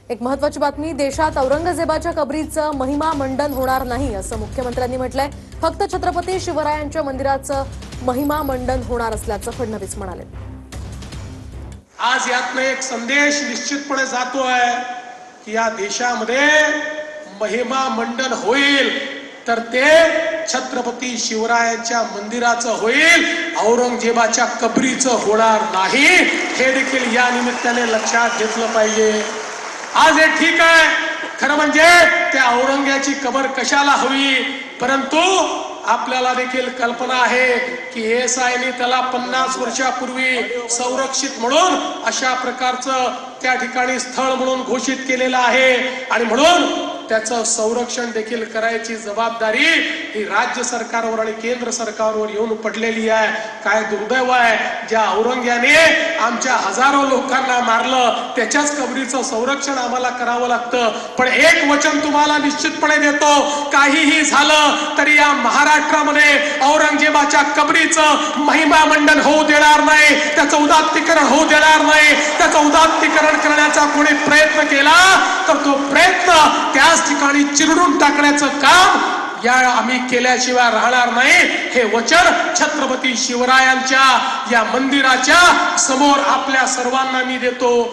एक महत्त्वाची बातमी, देशात औरंगजेबाच्या कबरीचं महिमा मंडन होणार नाही असं मुख्यमंत्र्यांनी म्हटलंय। फक्त छत्रपती शिवरायांच्या मंदिराचं महिमा मंडन होणार असल्याचं फडणवीस म्हणाले। आज यातनं एक संदेश निश्चितपणे जातोय की या देशामध्ये महिमा मंडन होईल तर ते छत्रपती शिवरायांच्या मंदिराचं होईल, औरंगजेबाच्या कबरीचं होणार नाही। हे देखील या निमित्ताने लक्षात घेतलं पाहिजे। आज हे ठीक आहे, खरं म्हणजे त्या औरंग्याची कबर कशाला हवी, परंतु आपल्याला देखील कल्पना आहे की एएसआयने त्याला 50 वर्षापूर्वी संरक्षित म्हणून अशा प्रकारचं त्या ठिकाणी स्थळ म्हणून घोषित केलेलं आहे आणि म्हणून त्याचं संरक्षण देखील करायची जबाबदारी ही राज्य सरकारवर आणि केंद्र सरकारवर येऊन पडलेली आहे। काय दुर्दैव आहे, ज्या औरंग्याने आमच्या हजारो लोकांना मारलं त्याच्याच कबरीचं संरक्षण आम्हाला करावं लागतं। पण एक वचन तुम्हाला निश्चितपणे देतो, काहीही झालं तरी या महाराष्ट्रामध्ये औरंगजेबाच्या कबरीचं महिमा मंडन होऊ देणार नाही, त्याचं उदात्तीकरण होऊ देणार नाही। त्याचं उदात्तीकरण करण्याचा कोणी प्रयत्न केला तर तो प्रयत्न त्याच ठिकाणी चिरडून टाकण्याचं काम आम्ही केल्याशिवाय राहणार नाही। हे वचन छत्रपती शिवरायांच्या या मंदिराच्या समोर आपल्या सर्वांना मी देतो।